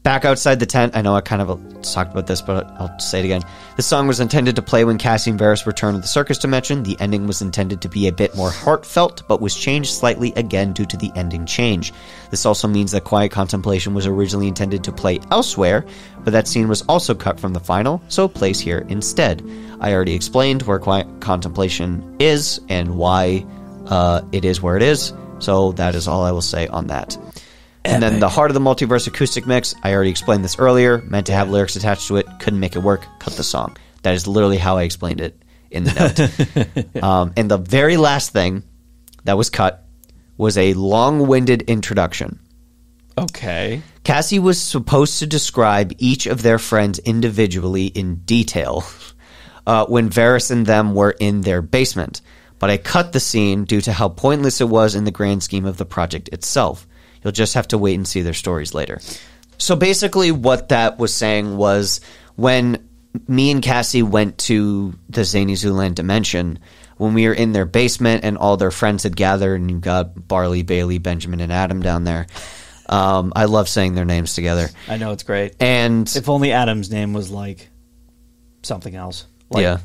Back outside the tent, I know I kind of talked about this, but I'll say it again. This song was intended to play when Cassie and Varys return to the circus dimension. The ending was intended to be a bit more heartfelt, but was changed slightly again due to the ending change. This also means that Quiet Contemplation was originally intended to play elsewhere, but that scene was also cut from the final, so it plays here instead. I already explained where Quiet Contemplation is and why it is where it is, so that is all I will say on that. And then the Heart of the Multiverse acoustic mix, I already explained this earlier, meant to have lyrics attached to it, couldn't make it work, cut the song. That is literally how I explained it in the note. And the very last thing that was cut was a long-winded introduction. Okay. Cassie was supposed to describe each of their friends individually in detail when Varys and them were in their basement. But I cut the scene due to how pointless it was in the grand scheme of the project itself. You'll just have to wait and see their stories later. So basically what that was saying was when me and Cassie went to the Zany Zooland dimension when we were in their basement and all their friends had gathered, and you got Barley, Bailey, Benjamin, and Adam down there. I love saying their names together. I know, it's great. And if only Adam's name was like something else. Like, yeah.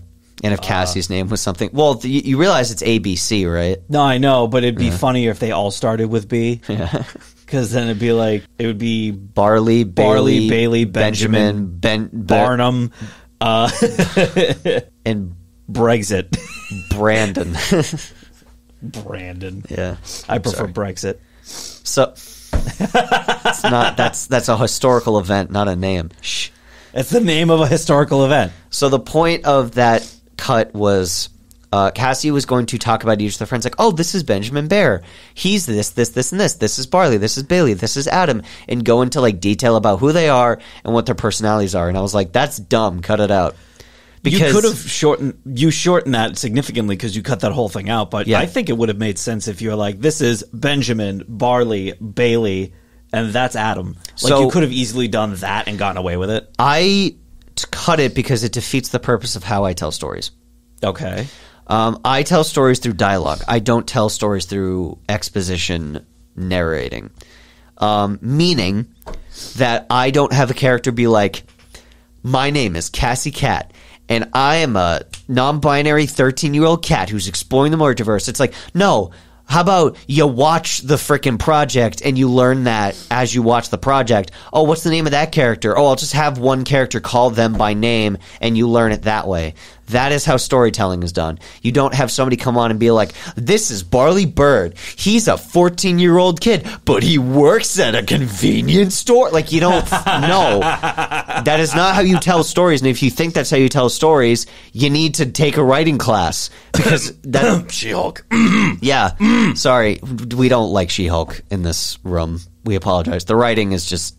And if Cassie's name was something... Well, you realize it's ABC, right? No, I know, but it'd be funnier if they all started with B. Yeah. Because then it'd be like... It would be... Bailey, Benjamin, Barnum, and Brexit. Brandon. Brandon. Yeah. I prefer Brexit. So... it's not... That's a historical event, not a name. Shh. It's the name of a historical event. So the point of that cut was Cassie was going to talk about each of the friends, like, oh, this is Benjamin Bear. He's this, and this. This is Barley. This is Bailey. This is Adam. And go into like detail about who they are and what their personalities are. And I was like, that's dumb. Cut it out. Because you could have shortened that significantly because you cut that whole thing out. But I think it would have made sense if you were like, this is Benjamin, Barley, Bailey, and that's Adam. Like, so, you could have easily done that and gotten away with it. I cut it because it defeats the purpose of how I tell stories. Okay. I tell stories through dialogue. I don't tell stories through exposition narrating. Meaning that I don't have a character be like, my name is Cassie Cat, and I am a non-binary 13-year-old cat who's exploring the multiverse. It's like, no. How about you watch the frickin' project and you learn that as you watch the project? Oh, what's the name of that character? Oh, I'll just have one character call them by name and you learn it that way. That is how storytelling is done. You don't have somebody come on and be like, this is Barley Bird. He's a 14-year-old kid, but he works at a convenience store. Like, you don't know. That is not how you tell stories. And if you think that's how you tell stories, you need to take a writing class. Because that... She-Hulk. Yeah. Sorry. We don't like She-Hulk in this room. We apologize. The writing is just...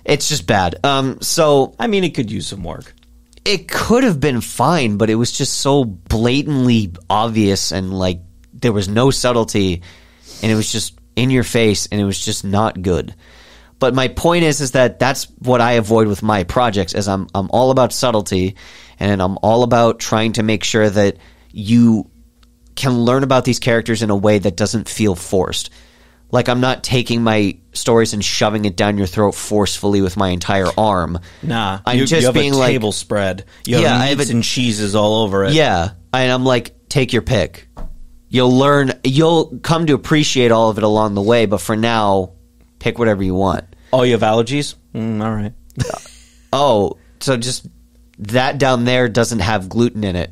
It's just bad. So... I mean, it could use some work. It could have been fine, but it was just so blatantly obvious and, like, there was no subtlety, and it was just in your face, and it was just not good. But my point is that that's what I avoid with my projects, is I'm all about subtlety, and I'm all about trying to make sure that you can learn about these characters in a way that doesn't feel forced. Like, I'm not taking my stories and shoving it down your throat forcefully with my entire arm. Nah, I'm you just have being a like, table spread. You have meats and cheeses all over it. Yeah, and I'm like, take your pick. You'll come to appreciate all of it along the way, but for now, pick whatever you want. Oh, you have allergies? All right. Oh, so just that down there doesn't have gluten in it.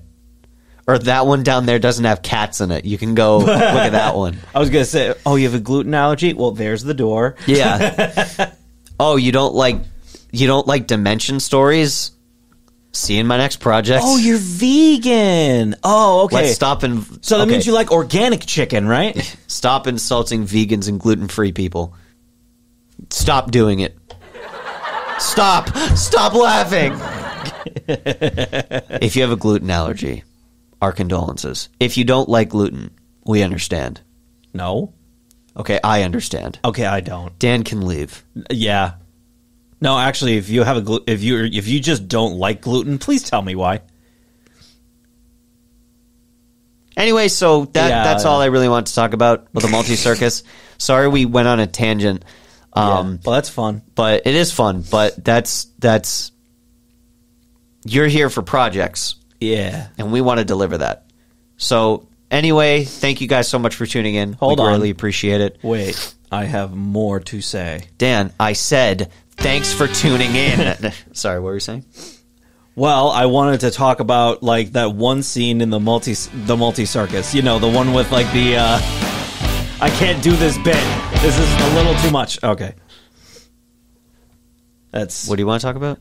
Or that one down there doesn't have cats in it. You can go look at that one. I was going to say, oh, you have a gluten allergy? Well, there's the door. Yeah. Oh, you don't like dimension stories? See you in my next project. Oh, you're vegan. Oh, okay. Let's stop and... So that means you like organic chicken, right? Stop insulting vegans and gluten-free people. Stop doing it. Stop laughing. If you have a gluten allergy, our condolences. If you don't like gluten, we understand. No. Okay, I understand. Okay, I don't. Dan can leave. Yeah. No, actually, if you have if you just don't like gluten, please tell me why. Anyway, so that's all I really want to talk about with the Multi-Circus. Sorry we went on a tangent. Well, that's fun. But it is fun, but that's you're here for projects. Yeah. And we want to deliver that. So, anyway, thank you guys so much for tuning in. Hold on. We really appreciate it. Wait, I have more to say. Dan, I said thanks for tuning in. Sorry, what were you saying? Well, I wanted to talk about like that one scene in the Multi-Circus. You know, the one with like the I can't do this bit. This is a little too much. Okay. That's what do you want to talk about?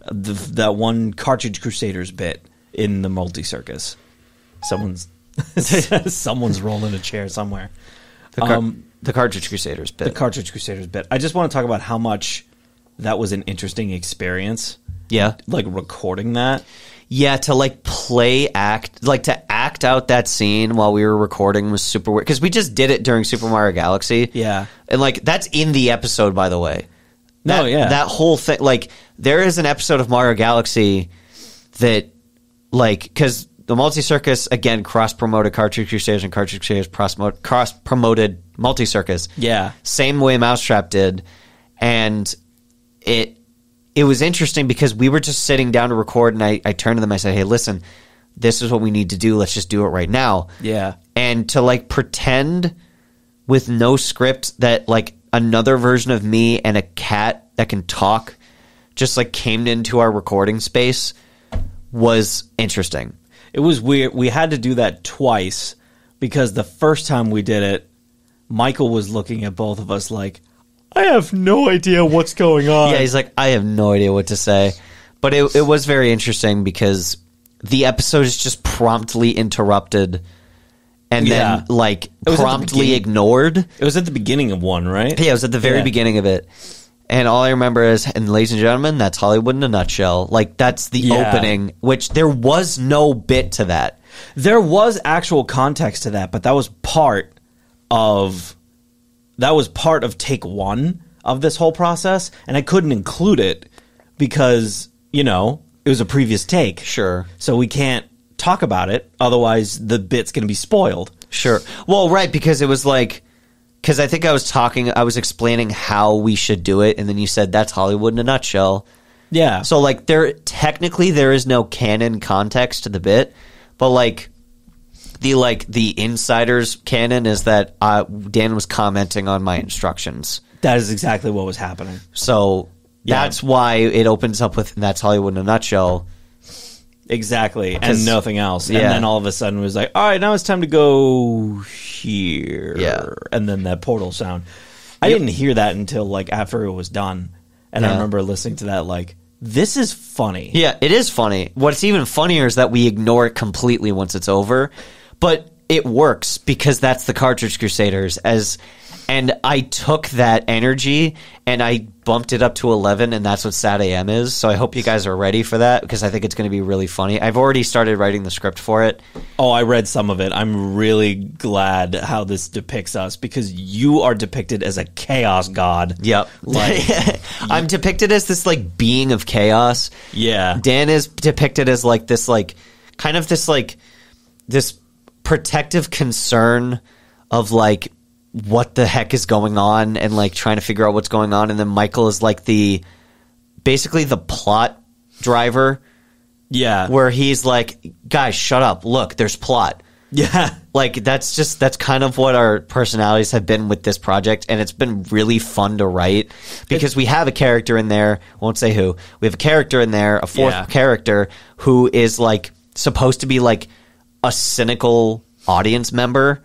That one Cartridge Crusaders bit in the Multi-Circus. Someone's rolling a chair somewhere. The Cartridge Crusaders bit. The Cartridge Crusaders bit. I just want to talk about how much that was an interesting experience. Yeah. Like recording that. Yeah, to act out that scene while we were recording was super weird. Because we just did it during Super Mario Galaxy. Yeah. And like, that's in the episode, by the way. That whole thing, like, there is an episode of Mario Galaxy that, like, because the Multi-Circus, again, cross-promoted Cartridge Crusaders and Cartridge Crusaders cross-promoted Multi-Circus. Yeah. Same way Mousetrap did. And it was interesting because we were just sitting down to record, and I turned to them, I said, hey, listen, this is what we need to do. Let's just do it right now. Yeah. And to, like, pretend with no script that, like, another version of me and a cat that can talk just, like, came into our recording space was interesting. It was weird. We had to do that twice because the first time we did it, Michael was looking at both of us like, I have no idea what's going on. Yeah, he's like, I have no idea what to say. But it was very interesting because the episode is just promptly interrupted and then, like, promptly ignored. It was at the beginning of one, right? Yeah, it was at the very beginning of it. And all I remember is, and ladies and gentlemen, that's Hollywood in a nutshell. Like, that's the opening, which there was no bit to that. There was actual context to that, but that was part of take one of this whole process, and I couldn't include it because, you know, it was a previous take. Sure. So we can't talk about it, otherwise the bit's going to be spoiled. Sure. Well, right, because it was like... Because I think I was explaining how we should do it, and then you said, that's Hollywood in a nutshell. Yeah. So, like, technically there is no canon context to the bit, but, like, the insider's canon is that Dan was commenting on my instructions. That is exactly what was happening. So, that's why it opens up with, that's Hollywood in a nutshell. Exactly, and nothing else. And Yeah. then all of a sudden it was like, all right, now it's time to go here. Yeah. And then that portal sound. I didn't hear that until, like, after it was done. And I remember listening to that like, this is funny. Yeah, it is funny. What's even funnier is that we ignore it completely once it's over. But it works because that's the Cartridge Crusaders. And I took that energy and I bumped it up to 11, and that's what Sad AM is. So I hope you guys are ready for that because I think it's going to be really funny. I've already started writing the script for it. Oh, I read some of it. I'm really glad how this depicts us because you are depicted as a chaos god. Yep. Like, I'm depicted as this, like, being of chaos. yeah. Dan is depicted as, like, this, like, kind of this, like, this protective concern of, like, what the heck is going on and, like, trying to figure out what's going on. And then Michael is, like, basically the plot driver. Yeah. Where he's like, guys, shut up. Look, there's plot. Yeah. Like, that's kind of what our personalities have been with this project. And it's been really fun to write because we have a character in there. Won't say who. We have a character in there, a fourth character who is, like, supposed to be, like, a cynical audience member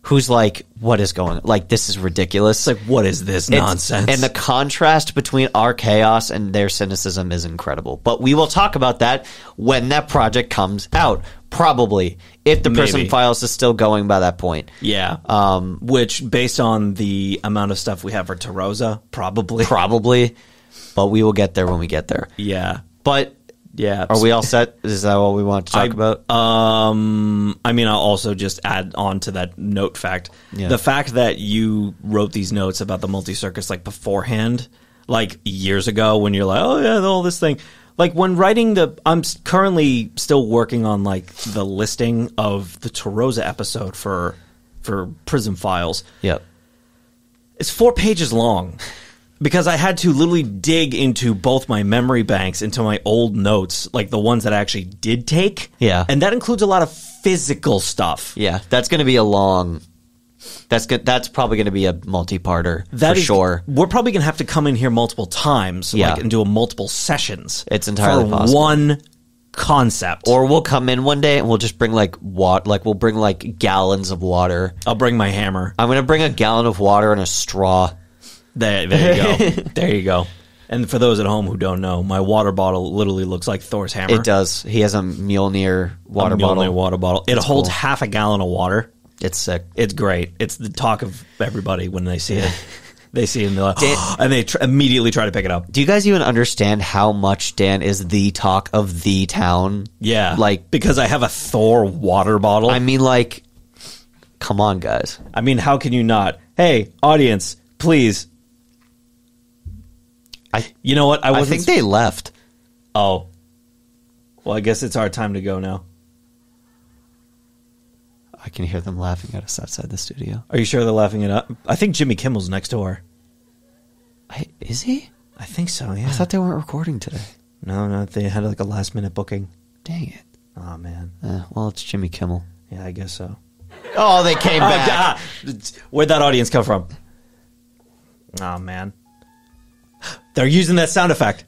who's like, what is going on? Like, this is ridiculous. It's like, what is this nonsense? And the contrast between our chaos and their cynicism is incredible. But we will talk about that when that project comes out. Probably. If the Prism Files is still going by that point. Yeah. Which, based on the amount of stuff we have for Tarosa, probably. Probably. But we will get there when we get there. Yeah. But... yeah. Are we all set? Is that what we want to talk about? I mean, I'll also just add on to that note fact. Yeah. The fact that you wrote these notes about the Multi-Circus, like, beforehand, like, years ago when you're like, oh, yeah, all this thing. Like, when writing I'm currently still working on, like, the listing of the Tarosa episode for Prism Files. Yep. It's 4 pages long. Because I had to literally dig into both my memory banks, into my old notes, like the ones that I actually did take. Yeah. And that includes a lot of physical stuff. Yeah, that's going to be a long... That's probably going to be a multi-parter, for sure. We're probably going to have to come in here multiple times Yeah. and do multiple sessions. It's entirely for possible. one concept. Or we'll come in one day and we'll just bring, like, we'll bring, like, gallons of water. I'll bring my hammer. I'm going to bring a gallon of water and a straw. There you go. There you go. And for those at home who don't know, my water bottle literally looks like Thor's hammer. It does. He has a Mjolnir water bottle. It holds half a gallon of water. It's sick. It's great. It's the talk of everybody when they see it. They see it and they're like, and they immediately try to pick it up. Do you guys even understand how much Dan is the talk of the town? Yeah. Like, because I have a Thor water bottle. I mean, like, come on, guys. I mean, how can you not? Hey, audience, please. You know what? I think they left. Oh. Well, I guess it's our time to go now. I can hear them laughing at us outside the studio. Are you sure they're laughing it up? I think Jimmy Kimmel's next door. Is he? I think so, yeah. I thought they weren't recording today. No, they had like a last-minute booking. Dang it. Oh, man. Well, it's Jimmy Kimmel. Yeah, I guess so. Oh, they came back. Where'd that audience come from? Oh, man. They're using that sound effect.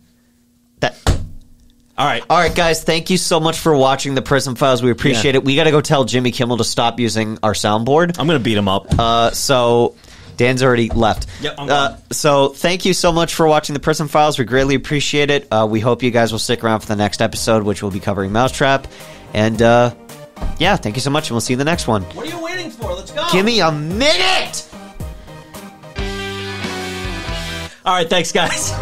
All right, guys. Thank you so much for watching the Prism Files. We appreciate it. We got to go tell Jimmy Kimmel to stop using our soundboard. I'm going to beat him up. So Dan's already left. Yep, I'm gone. So thank you so much for watching the Prism Files. We greatly appreciate it. We hope you guys will stick around for the next episode, which will be covering Mousetrap. And yeah, thank you so much, and we'll see you in the next one. What are you waiting for? Let's go. Give me a minute. All right, thanks, guys.